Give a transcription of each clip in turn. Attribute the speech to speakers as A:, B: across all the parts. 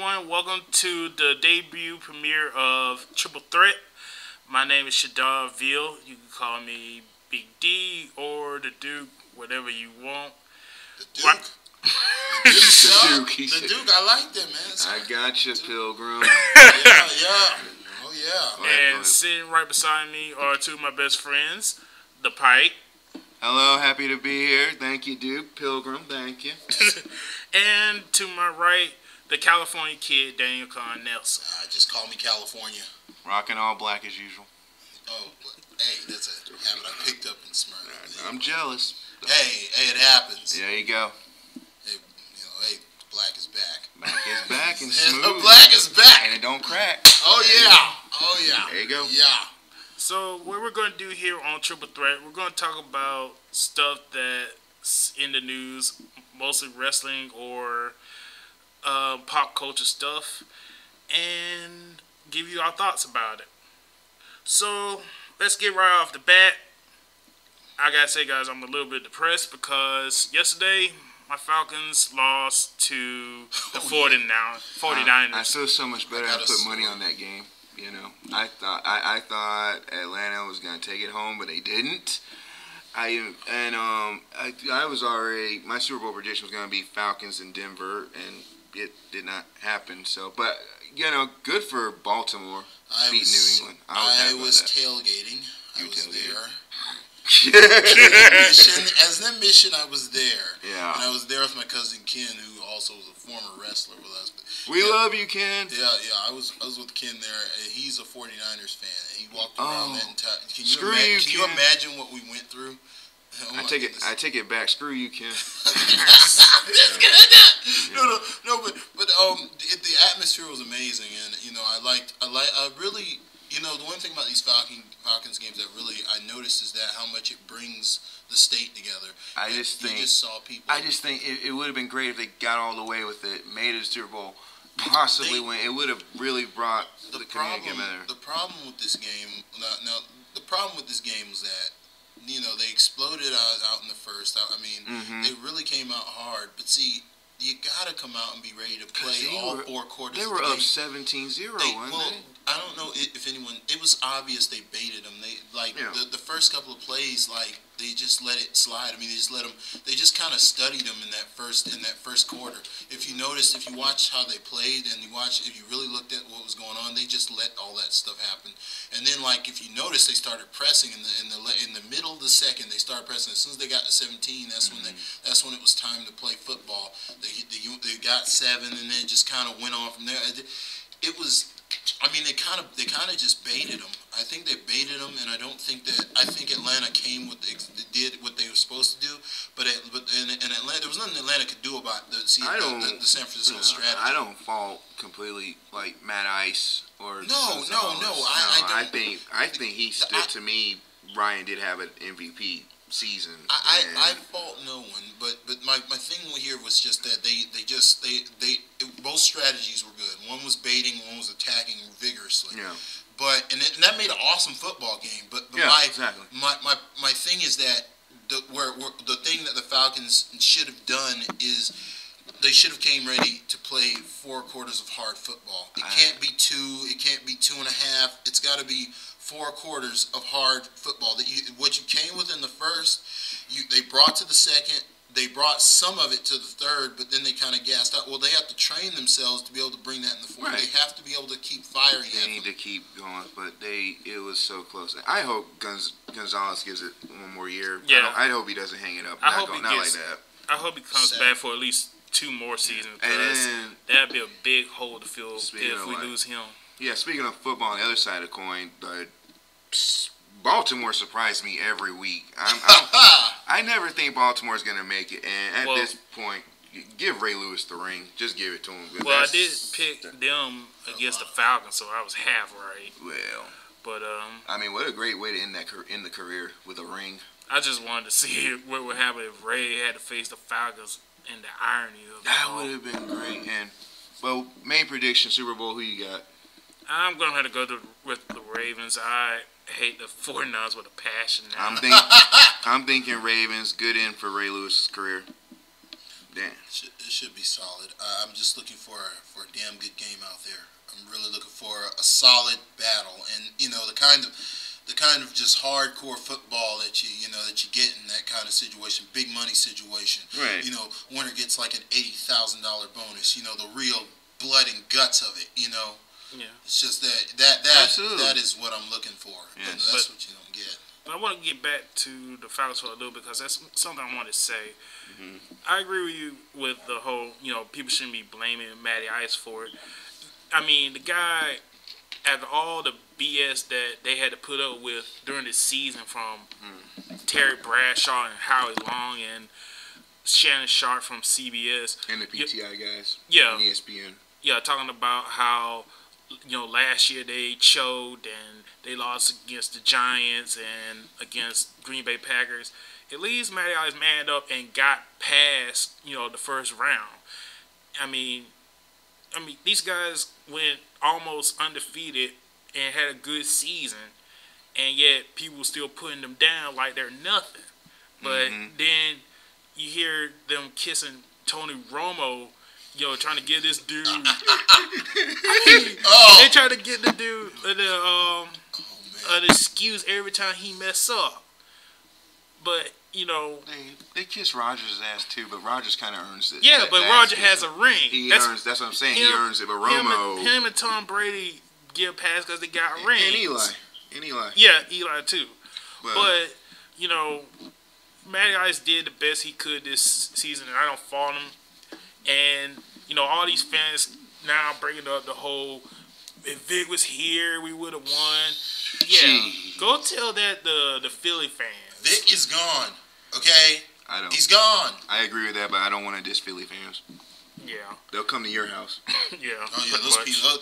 A: everyone. Welcome to the debut premiere of Triple Threat. My name is Shadar Veal. You can call me Big D or the Duke, whatever you want.
B: The Duke.
C: The
B: Duke, I like that, man.
C: I got you, Pilgrim.
B: Yeah. Oh, yeah.
A: And sitting right beside me are two of my best friends, the Pike.
C: Hello, happy to be here. Thank you, Duke. Pilgrim, thank you.
A: And to my right, the California kid, Daniel Con Nelson.
B: Just call me California.
C: Rocking all black as usual.
B: Oh, hey, that's a habit I picked up in Smyrna.
C: I'm jealous.
B: Hey, it happens.
C: There you go.
B: Hey, black is back.
C: Black is back and smooth.
B: Black is back.
C: And it don't crack.
B: Oh, yeah.
C: There you go.
B: Yeah.
A: So what we're going to do here on Triple Threat, we're going to talk about stuff that's in the news, mostly wrestling or pop culture stuff, and give you our thoughts about it. So let's get right off the bat. I gotta say, guys, I'm a little bit depressed because yesterday my Falcons lost to the 49ers.
C: I feel so much better. I put money on that game. You know, I thought Atlanta was gonna take it home, but they didn't. I was already, my Super Bowl prediction was gonna be Falcons in Denver, and it did not happen. So, but good for Baltimore beat New England.
B: I was tailgating. I was there. As an admission, I was there.
C: Yeah.
B: And I was there with my cousin Ken, who also was a former wrestler with us.
C: We love you, Ken.
B: Yeah. I was with Ken there. He's a 49ers fan, and he walked around that entire. Can you imagine what we went through? Oh,
C: I take it back. Screw you, Ken.
B: No, but the atmosphere was amazing, and I really. The one thing about these Falcons games that really I noticed is that how much it brings the state together. You just saw people.
C: I just think it would have been great if they got all the way with it, made it a Super Bowl, possibly win. It would have really brought the community together.
B: The problem with this game, the problem with this game was that they exploded out in the first. I mean, they really came out hard, but see. You gotta come out and be ready to play all 4 quarters.
C: They were up 17-0, weren't they?
B: I don't know if anyone. It was obvious they baited them. The first couple of plays, they just let it slide. I mean, they just kind of studied them in that first quarter. If you noticed, if you watched how they played, and if you really looked at what was going on, they just let all that stuff happen. And then, if you noticed, they started pressing in the middle of the second. They started pressing as soon as they got to 17. That's when it was time to play football. They got 7, and then it just kind of went on from there. It was. I mean, they kind of just baited them. I think they baited them, and I think Atlanta did what they were supposed to do. But in Atlanta, there was nothing Atlanta could do about the San Francisco strategy.
C: I don't fault completely Matt Ice or
B: no.
C: I think he stood to me. Ryan did have an MVP season.
B: I fault no one, but my thing here was just that they both strategies were good. One was baiting, one was attacking vigorously.
C: Yeah.
B: And that made an awesome football game. But
C: exactly.
B: My thing is that the thing that the Falcons should have done is they should have came ready to play 4 quarters of hard football. It can't be 2. It can't be 2.5. It's got to be 4 quarters of hard football. What you came with in the first, they brought to the second. They brought some of it to the third, but then they kind of gassed out. Well, they have to train themselves to be able to bring that in the fourth. Right. They have to be able to keep firing.
C: They need to keep going, but it was so close. I hope Gonzalez gives it one more year.
A: Yeah.
C: I hope he doesn't hang it up.
A: I hope he comes back for at least 2 more seasons, because that'd be a big hole to fill if we lose him.
C: Yeah, speaking of football, on the other side of the coin, Baltimore surprised me every week. I never think Baltimore's going to make it, and at this point, give Ray Lewis the ring. Just give it to him.
A: Well, I did pick them against the Falcons, so I was half right.
C: Well,
A: but
C: I mean, what a great way to end the career with a ring.
A: I just wanted to see what would happen if Ray had to face the Falcons and the irony of it.
C: That would have been great. And main prediction, Super Bowl, who you got?
A: I'm gonna have to go with the Ravens. I hate the 49ers with a passion now.
C: I'm thinking Ravens. Good end for Ray Lewis's career. Damn.
B: It should be solid. I'm just looking for a damn good game out there. I'm really looking for a solid battle, and the kind of just hardcore football that you get in that kind of situation, big money situation.
C: Right.
B: Winner gets like an $80,000 bonus. The real blood and guts of it.
A: Yeah.
B: It's just that is what I'm looking for.
C: Yes.
B: And that's what you don't get.
A: But I want to get back to the Falcons for a little bit because that's something I want to say.
C: Mm-hmm.
A: I agree with you with the whole, people shouldn't be blaming Matty Ice for it. I mean, the guy, after all the BS that they had to put up with during the season from Terry Bradshaw and Howie Long and Shannon Sharp from CBS.
C: And the PTI guys.
A: Yeah.
C: On ESPN.
A: Yeah, talking about how, last year they choked and they lost against the Giants and against Green Bay Packers. At least Matty Ice manned up and got past, the first round. I mean, these guys went almost undefeated and had a good season, and yet people still putting them down like they're nothing. But then you hear them kissing Tony Romo, trying to get this dude. They try to get the dude an excuse every time he mess up. But
C: they kiss Rodgers' ass too, but Rodgers kind of earns it.
A: Yeah, but Roger has a ring.
C: That's what I'm saying. He earns it, but Romo.
A: Him and Tom Brady give pass because they got rings.
C: And Eli.
A: Yeah, Eli too. But Matty Ice did the best he could this season, and I don't fault him. And all these fans now bringing up the whole, if Vic was here, we would have won. Yeah,
C: Gee.
A: Go tell that the Philly fans.
B: Vic is gone. Okay, he's gone.
C: I agree with that, but I don't want to diss Philly fans.
A: Yeah,
C: they'll come to your house.
B: Yeah. Oh yeah, those people.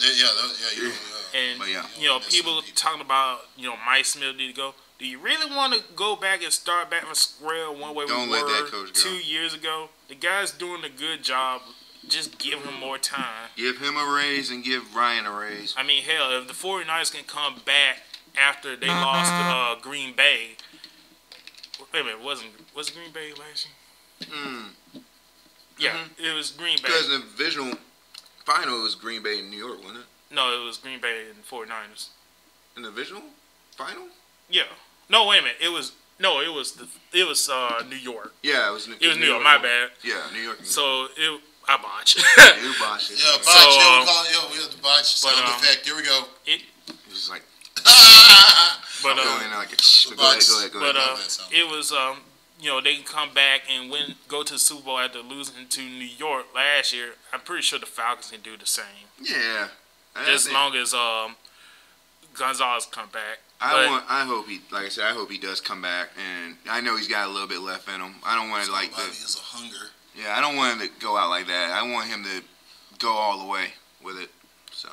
A: And people talking about Mike Smith need to go. Do you really want to go back and start back from square one way
C: Don't
A: we
C: let
A: were
C: that coach go.
A: 2 years ago? The guy's doing a good job. Just give him more time.
C: Give him a raise and give Ryan a raise.
A: I mean, hell, if the 49ers can come back after they lost to Green Bay. Wait a minute, was it Green Bay last year? Yeah, it was Green Bay.
C: Because the divisional final was Green Bay and New York, wasn't it?
A: No, it was Green Bay and 49ers.
C: In the divisional final?
A: Yeah. No, wait a minute. It was New York.
C: Yeah, it was New York.
A: My bad.
C: Yeah, New York.
A: So I botched.
C: You botched it.
B: Yeah, botch. We have the botch sound effect. Here we go.
C: It was like.
A: But
C: go ahead.
A: It was they can come back and go to the Super Bowl after losing to New York last year. I'm pretty sure the Falcons can do the same.
C: Yeah.
A: Just as long as Gonzalez come back.
C: I hope he does come back, and I know he's got a little bit left in him. I don't want to
B: is a hunger.
C: Yeah, I don't want him to go out like that. I want him to go all the way with it. So.